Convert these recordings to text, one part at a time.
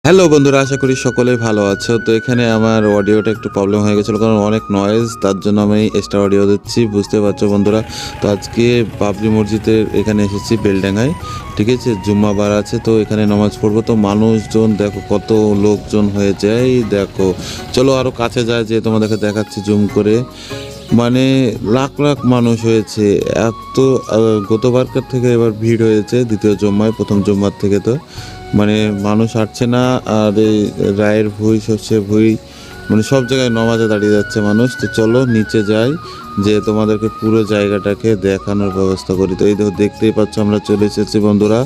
Hello বন্ধুরা, আশা করি সকলেই ভালো আছো। তো এখানে আমার অডিওটা একটু প্রবলেম হয়ে গেছিলো, কারণ অনেক নয়েজ, তার জন্য আমি এক্সট্রা অডিও দিচ্ছি, বুঝতে পারছো বন্ধুরা। তো আজকে বাবরি মসজিদের এখানে এসেছি বেলডাঙ্গায়, ঠিক আছে। জুম্মাবার আছে, তো এখানে নামাজ পড়বো। তো মানুষজন দেখো, কত লোকজন হয়ে যায়, দেখো। চলো আরও কাছে যায়, যে তোমাদেরকে দেখাচ্ছি জুম করে। মানে লাখ লাখ মানুষ হয়েছে, এত গতবারকার থেকে এবার ভিড় হয়েছে দ্বিতীয় জুম্মায়, প্রথম জুম্মার থেকে তো মানে মানুষ হাঁটছে না। আর এই রায়ের ভুঁই, শস্যের ভুঁই, মানে সব জায়গায় নমাজে দাঁড়িয়ে যাচ্ছে মানুষ। তো চলো নিচে যাই, যে তোমাদেরকে পুরো জায়গাটাকে দেখানোর ব্যবস্থা করি। তো এই দেখো, দেখতেই পাচ্ছ আমরা চলে এসেছি বন্ধুরা।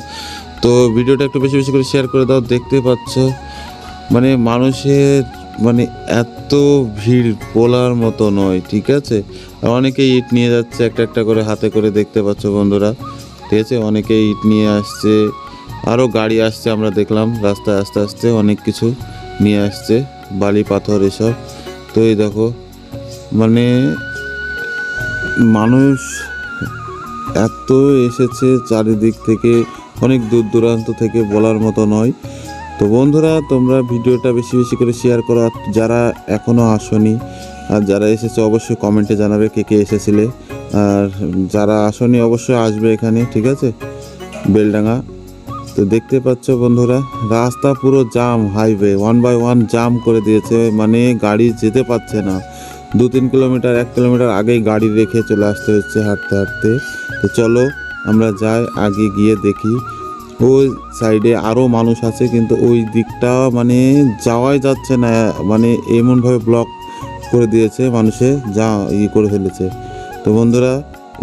তো ভিডিওটা একটু বেশি বেশি করে শেয়ার করে দাও। দেখতেই পাচ্ছ মানে মানুষের মানে এত ভিড় বলার মতো নয়, ঠিক আছে। আর অনেকে ইট নিয়ে যাচ্ছে একটা একটা করে হাতে করে, দেখতে পাচ্ছ বন্ধুরা, ঠিক আছে। অনেকে ইট নিয়ে আসছে, আরও গাড়ি আসছে, আমরা দেখলাম রাস্তায় আস্তে আস্তে অনেক কিছু নিয়ে আসছে, বালি পাথর এসব। তো এই দেখো মানে মানুষ এত এসেছে চারিদিক থেকে, অনেক দূর দূরান্ত থেকে, বলার মতো নয়। তো বন্ধুরা, তোমরা ভিডিওটা বেশি বেশি করে শেয়ার করো। আর যারা এখনও আসনি আর যারা এসেছে, অবশ্যই কমেন্টে জানাবে কে কে এসেছিলে। আর যারা আসনি অবশ্যই আসবে এখানে, ঠিক আছে, বেলডাঙ্গা। তো দেখতে পাচ্ছ বন্ধুরা, রাস্তা পুরো জাম, হাইওয়ে 1 বাই 1 জাম করে দিয়েছে, মানে গাড়ি যেতে পারছে না। 2-3 কিলোমিটার, 1 কিলোমিটার আগেই গাড়ি রেখে চলে আসতে হচ্ছে হাঁটতে হাঁটতে। তো চলো আমরা যাই, আগে গিয়ে দেখি। ওই সাইডে আরও মানুষ আছে, কিন্তু ওই দিকটা মানে যাওয়াই যাচ্ছে না, মানে এমনভাবে ব্লক করে দিয়েছে, মানুষে যা করে ফেলেছে। তো বন্ধুরা,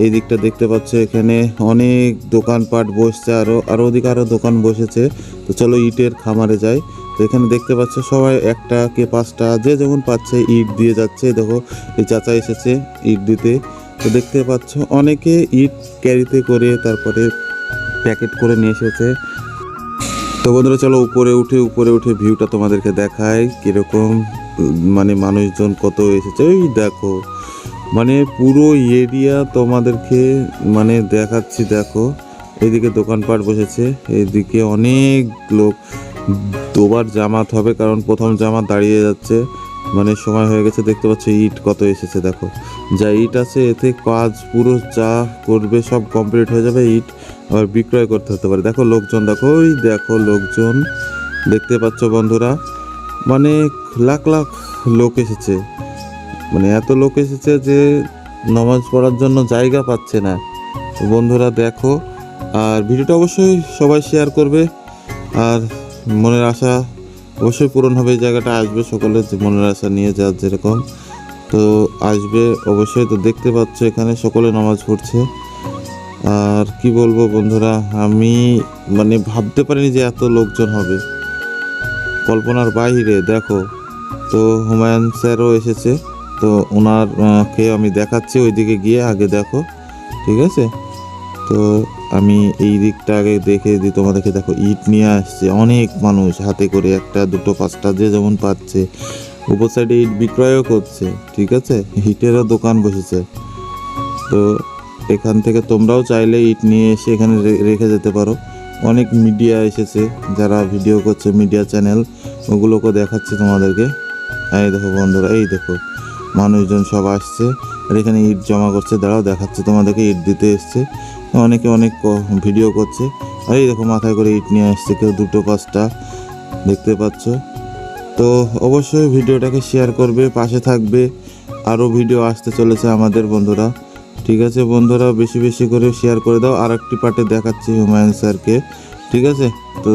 এই দিকটা দেখতে পাচ্ছ, এখানে অনেক দোকানপাট বসছে, আরও ওদিকে আরও দোকান বসেছে। তো চলো ইটের খামারে যাই। তো এখানে দেখতে পাচ্ছ সবাই একটা কে 5টা, যে যেমন পাচ্ছে ইট দিয়ে যাচ্ছে। দেখো এই চাচা এসেছে ইট দিতে। তো দেখতে পাচ্ছ অনেকে ইট ক্যারিতে করে তারপরে প্যাকেট করে নিয়ে এসেছে। তো বন্ধুরা, চলো উপরে উঠে ভিউটা তোমাদেরকে দেখায় কীরকম, মানে মানুষজন কত এসেছে। ওই দেখো, মানে পুরো এরিয়া তোমাদেরকে মানে দেখাচ্ছি। দেখো এইদিকে দোকানপাট বসেছে, এইদিকে অনেক লোক। দুবার জামাত হবে, কারণ প্রথম জামাত দাঁড়িয়ে যাচ্ছে, মানে সময় হয়ে গেছে। দেখতে পাচ্ছ ইট কত এসেছে, দেখো যা ইট আছে এতে কাজ পুরো যা করবে সব কমপ্লিট হয়ে যাবে। ইট আবার বিক্রয় করতে হতে পারে। দেখো লোকজন, দেখো ওই দেখো লোকজন, দেখতে পাচ্ছ বন্ধুরা, মানে লাখ লাখ লোক এসেছে। মানে এত লোক এসেছে যে নামাজ পড়ার জন্য জায়গা পাচ্ছে না। বন্ধুরা দেখো, আর ভিডিওটা অবশ্যই সবাই শেয়ার করবে। আর মনের আশা অবশ্যই পূরণ হবে, এই জায়গাটা আসবে সকলের মনের আশা নিয়ে, যার যেরকম তো আসবে অবশ্যই। তো দেখতে পাচ্ছ এখানে সকলে নামাজ পড়ছে। আর কি বলবো বন্ধুরা, আমি মানে ভাবতে পারিনি যে এত লোকজন হবে, কল্পনার বাইরে। দেখো, তো হুমায়ুন স্যারও এসেছে, তো ওনারকে আমি দেখাচ্ছি ওইদিকে গিয়ে, আগে দেখো, ঠিক আছে। তো আমি এই দিকটা আগে দেখে দিই তোমাদেরকে। দেখো ইট নিয়ে আসছে অনেক মানুষ, হাতে করে 1, 2, 5টা যে যেমন পাচ্ছে। উপর সাইডে ইট বিক্রয়ও করছে, ঠিক আছে, ইটেরও দোকান বসেছে। তো এখান থেকে তোমরাও চাইলে ইট নিয়ে এসে এখানে রেখে যেতে পারো। অনেক মিডিয়া এসেছে, যারা ভিডিও করছে, মিডিয়া চ্যানেল, ওগুলোকে দেখাচ্ছি তোমাদেরকে। এই দেখো বন্ধুরা, এই দেখো মানুষজন সব আসছে, আর এখানে ইট জমা করছে। দাঁড়াও দেখাচ্ছে তোমাদেরকে, ইট দিতে এসছে অনেকে, অনেক ভিডিও করছে। আর এই দেখো মাথায় করে ইট নিয়ে আসছে কেউ, 2, 5টা, দেখতে পাচ্ছ। তো অবশ্যই ভিডিওটাকে শেয়ার করবে, পাশে থাকবে। আরও ভিডিও আসতে চলেছে আমাদের বন্ধুরা, ঠিক আছে। বন্ধুরা বেশি বেশি করে শেয়ার করে দাও। আর একটি পার্টে দেখাচ্ছি হুমায়ুন স্যারকে, ঠিক আছে। তো